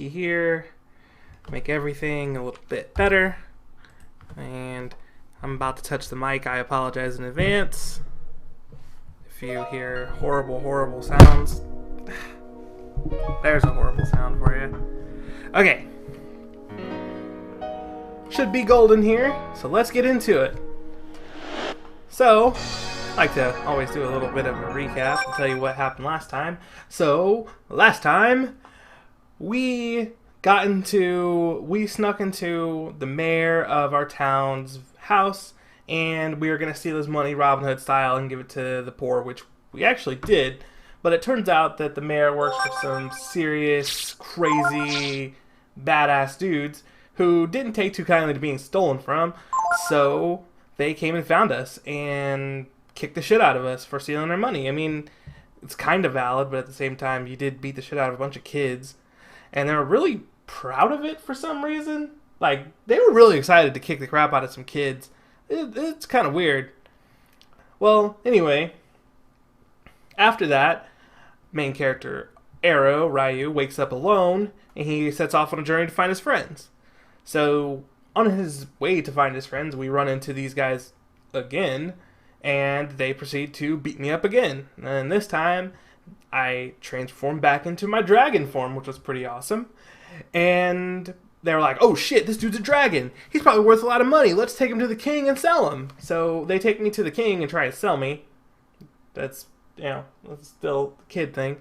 key here, make everything a little bit better. And I'm about to touch the mic. I apologize in advance if you hear horrible, horrible sounds. There's a horrible sound for you. Okay. Should be golden here, so let's get into it. So, I like to always do a little bit of a recap and tell you what happened last time. So, last time, we snuck into the mayor of our town's house, and we were going to steal his money Robin Hood style and give it to the poor, which we actually did. But it turns out that the mayor works for some serious, crazy, badass dudes who didn't take too kindly to being stolen from, so they came and found us and kicked the shit out of us for stealing their money. I mean, it's kind of valid, but at the same time, you did beat the shit out of a bunch of kids, and they were really proud of it for some reason. Like, they were really excited to kick the crap out of some kids. It's kind of weird. Well, anyway, after that, main character Ryu wakes up alone, and he sets off on a journey to find his friends. So, on his way to find his friends, we run into these guys again, and they proceed to beat me up again. And this time, I transformed back into my dragon form, which was pretty awesome. And they were like, oh shit, this dude's a dragon. He's probably worth a lot of money. Let's take him to the king and sell him. So, they take me to the king and try to sell me. That's still a kid thing.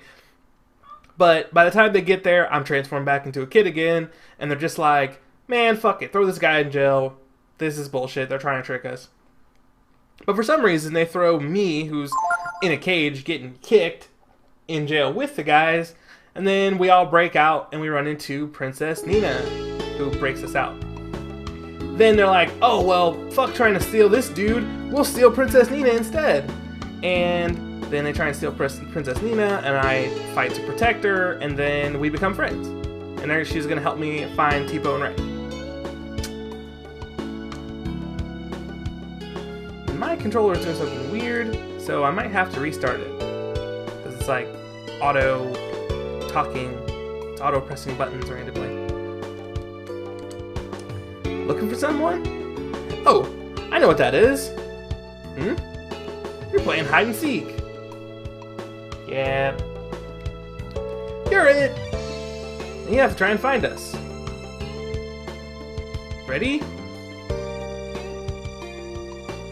But by the time they get there, I'm transformed back into a kid again, and they're just like, man, fuck it, throw this guy in jail. This is bullshit, they're trying to trick us. But for some reason, they throw me, who's in a cage getting kicked, in jail with the guys, and then we all break out, and we run into Princess Nina, who breaks us out. Then they're like, oh, well, fuck trying to steal this dude, we'll steal Princess Nina instead. And then they try and steal Princess Nina, and I fight to protect her, and then we become friends. And she's going to help me find Teepo and Ray. My controller is doing something weird, so I might have to restart it. Because it's like auto-talking, it's auto-pressing buttons randomly. Looking for someone? Oh, I know what that is. You're playing hide and seek. Yeah. You're it. And you have to try and find us. Ready?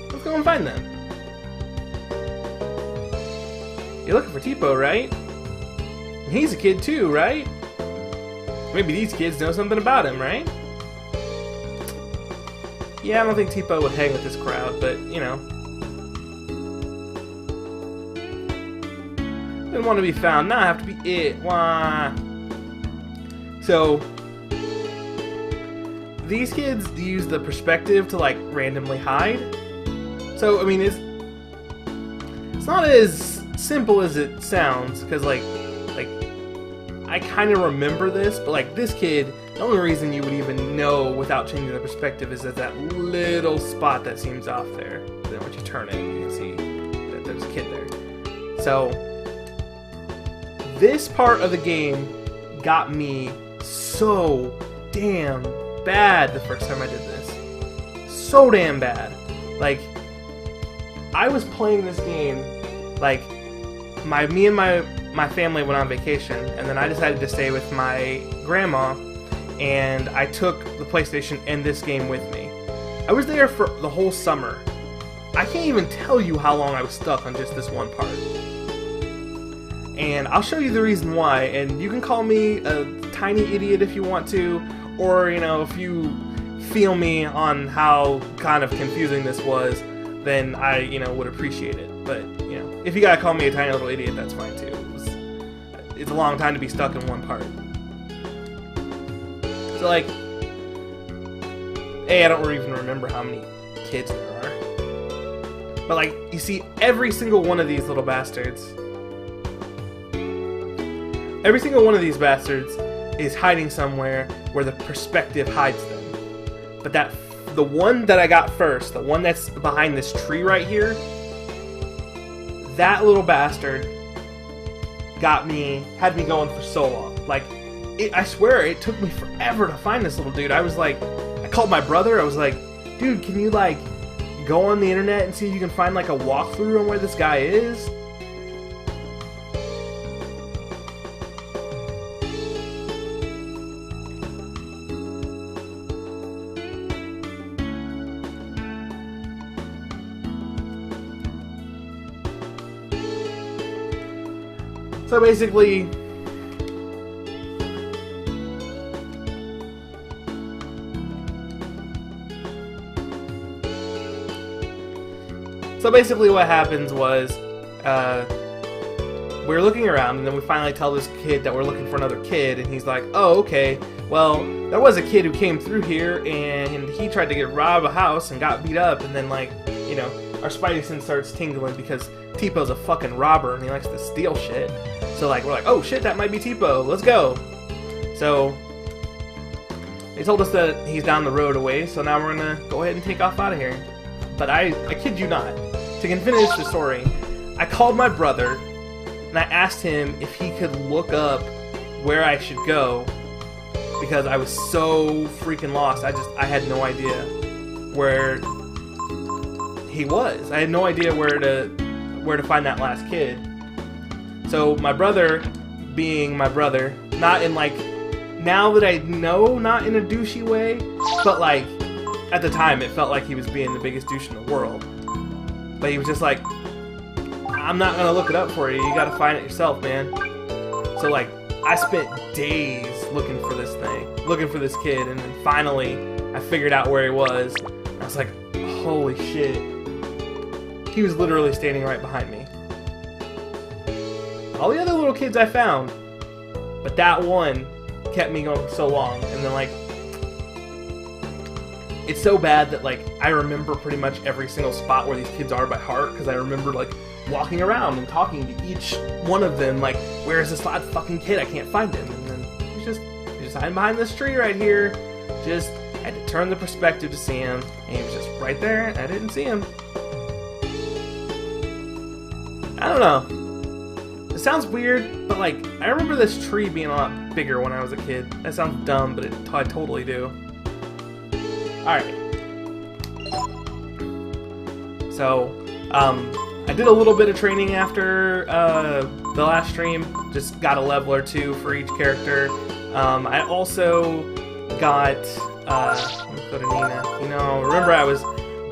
Let's go and find them. You're looking for Teepo, right? And he's a kid too, right? Maybe these kids know something about him, right? Yeah, I don't think Teepo would hang with this crowd, but, you know. Didn't want to be found, now I have to be it. Wah. So, these kids use the perspective to, like, randomly hide. So, I mean, it's not as simple as it sounds, because, like, I kind of remember this, but, like, this kid, the only reason you would even know without changing the perspective is that little spot that seems off there. Then once you turn it, you can see that there's a kid there. So, this part of the game got me so damn bad the first time I did this. So damn bad. Like, I was playing this game, like, me and my family went on vacation, and then I decided to stay with my grandma, and I took the PlayStation and this game with me. I was there for the whole summer. I can't even tell you how long I was stuck on just this one part. And I'll show you the reason why, and you can call me a tiny idiot if you want to, or, you know, if you feel me on how kind of confusing this was, then I, you know, would appreciate it. But, you know, if you gotta call me a tiny little idiot, that's fine too. It's a long time to be stuck in one part. So, like, I don't even remember how many kids there are. But, like, you see every single one of these little bastards. Every single one of these bastards is hiding somewhere where the perspective hides them. But the one that I got first, the one that's behind this tree right here, that little bastard had me going for so long. Like, I swear, it took me forever to find this little dude. I was like, I called my brother. I was like, dude, can you like go on the internet and see if you can find like a walkthrough on where this guy is? So basically, what happens was, we're looking around, and then we finally tell this kid that we're looking for another kid, and he's like, oh, okay, well, there was a kid who came through here, and he tried to get robbed a house and got beat up, and then, like, you know, our spidey sense starts tingling because Teepo's a fucking robber, and he likes to steal shit. So, like, we're like, oh, shit, that might be Teepo, let's go. So, they told us that he's down the road away, so now we're gonna go ahead and take off out of here. But I kid you not, to finish the story, I called my brother, and I asked him if he could look up where I should go, because I was so freaking lost. I had no idea where he was. I had no idea where to find that last kid. So my brother, being my brother, not in like, now that I know, not in a douchey way, but like, at the time it felt like he was being the biggest douche in the world. But he was just like, I'm not gonna look it up for you, you gotta find it yourself, man. So like, I spent days looking for this thing, looking for this kid, and then finally I figured out where he was. I was like, holy shit. He was literally standing right behind me. All the other little kids I found, but that one kept me going so long. And then like, it's so bad that like, I remember pretty much every single spot where these kids are by heart, because I remember like walking around and talking to each one of them, like, where is this last fucking kid? I can't find him. And then he's just hiding behind this tree right here. Just had to turn the perspective to see him, and he was just right there, and I didn't see him. I don't know. It sounds weird, but like, I remember this tree being a lot bigger when I was a kid. That sounds dumb, but I totally do. Alright. So, I did a little bit of training after the last stream. Just got a level or two for each character. I also got, let me go to Nina. You know, remember I was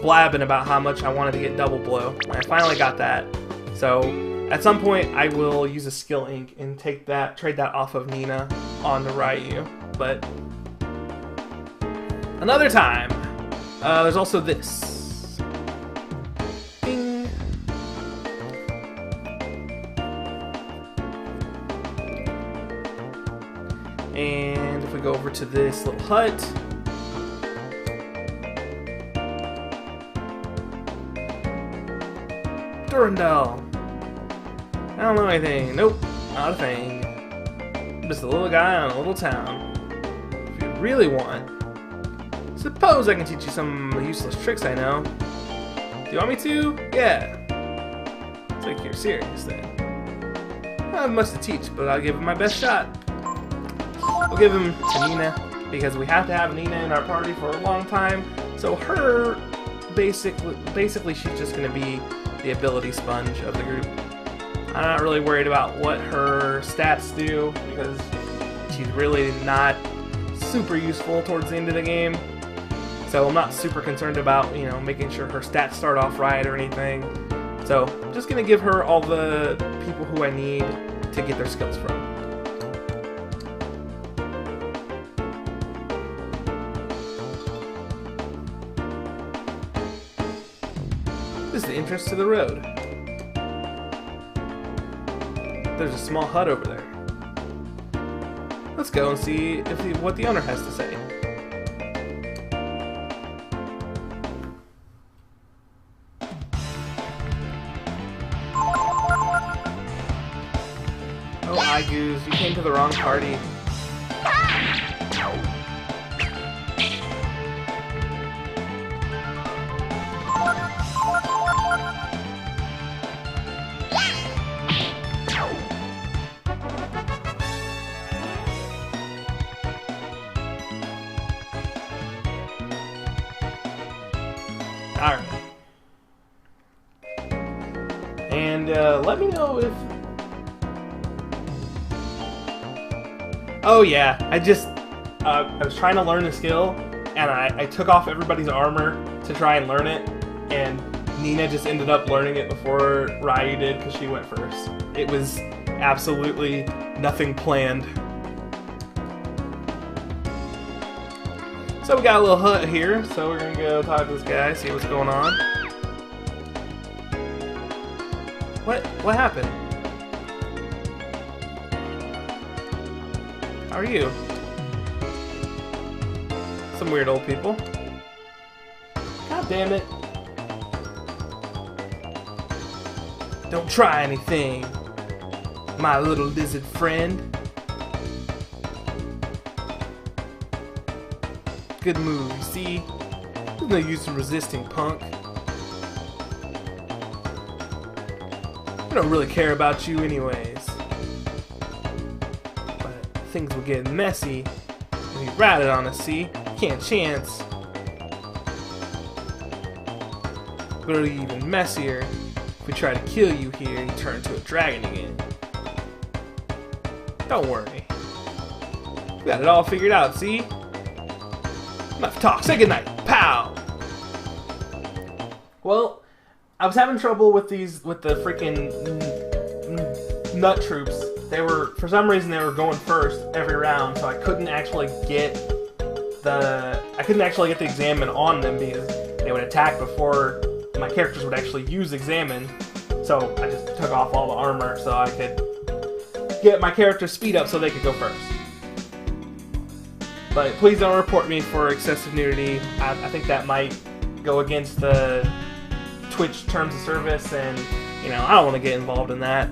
blabbing about how much I wanted to get double blow. I finally got that. So, at some point, I will use a skill ink and trade that off of Nina on the Ryu. But another time. There's also this. Ding. And if we go over to this little hut. Durandal. I don't know anything. Nope, not a thing. I'm just a little guy on a little town. If you really want, suppose I can teach you some useless tricks I know. Do you want me to? Yeah. It's like you're serious then. I have much to teach, but I'll give him my best shot. We'll give him to Nina, because we have to have Nina in our party for a long time. So her, basically she's just going to be the ability sponge of the group. I'm not really worried about what her stats do, because she's really not super useful towards the end of the game. So I'm not super concerned about, you know, making sure her stats start off right or anything. So I'm just going to give her all the people who I need to get their skills from. This is the entrance to the road. There's a small hut over there. Let's go and see what the owner has to say. Oh, hi, Goose. You came to the wrong party. Alright. And let me know if... Oh yeah, I was trying to learn the skill, and I took off everybody's armor to try and learn it, and Nina just ended up learning it before Ryu did because she went first. It was absolutely nothing planned. So we got a little hut here, so we're gonna go talk to this guy, see what's going on. What happened? How are you? Some weird old people. God damn it. Don't try anything, my little lizard friend. Good move, you see? There's no use in resisting, punk. I don't really care about you anyways. But things will get messy if you ratted on us, see? Can't chance. But it'll be even messier if we try to kill you here and you turn into a dragon again. Don't worry. We got it all figured out, see? Enough talk. Say goodnight. Pow! Well, I was having trouble with the freaking nut troops. For some reason, they were going first every round, so I couldn't actually get the examine on them because they would attack before my characters would actually use examine. So I just took off all the armor so I could get my character's speed up so they could go first. But please don't report me for excessive nudity. I think that might go against the Twitch terms of service, and you know, I don't want to get involved in that.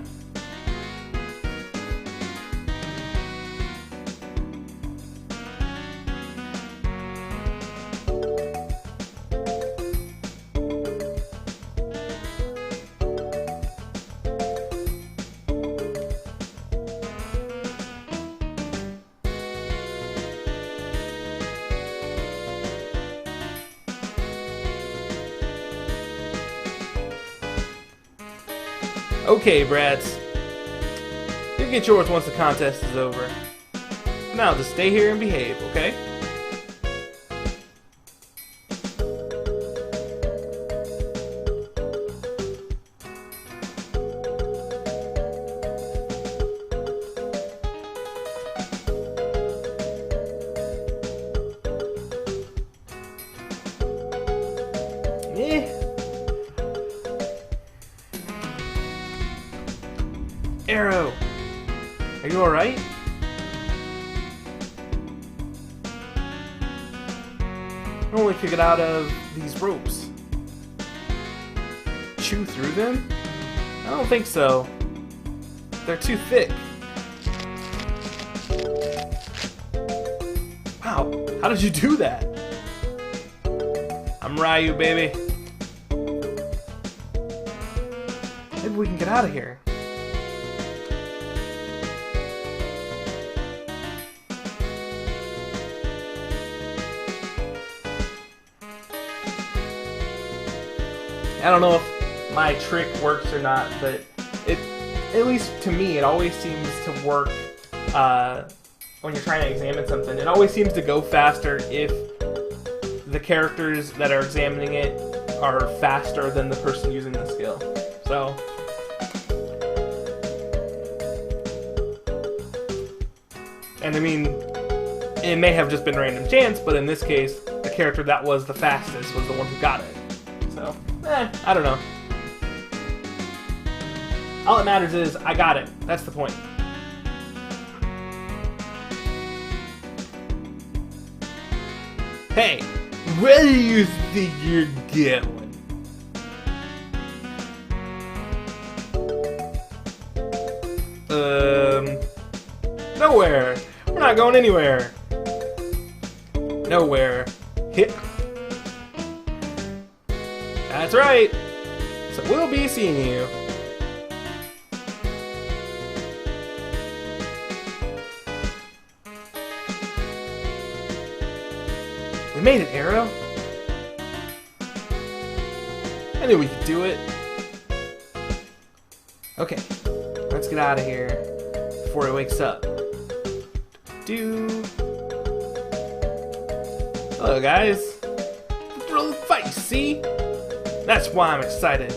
Okay, brats. You'll get yours once the contest is over. Now just stay here and behave, okay? Arrow! Are you alright? I only could get out of these ropes. Chew through them? I don't think so. They're too thick. Wow, how did you do that? I'm Ryu, baby. Maybe we can get out of here. I don't know if my trick works or not, but at least to me, it always seems to work when you're trying to examine something. It always seems to go faster if the characters that are examining it are faster than the person using the skill. So, and I mean, it may have just been random chance, but in this case, the character that was the fastest was the one who got it. So, I don't know. All that matters is I got it. That's the point. Hey, where do you think you're going? Nowhere. We're not going anywhere. Nowhere. Hit. That's right. So we'll be seeing you. We made it, Arrow. I knew we could do it. Okay, let's get out of here before he wakes up. Hello guys. Thrill of fight, see? That's why I'm excited.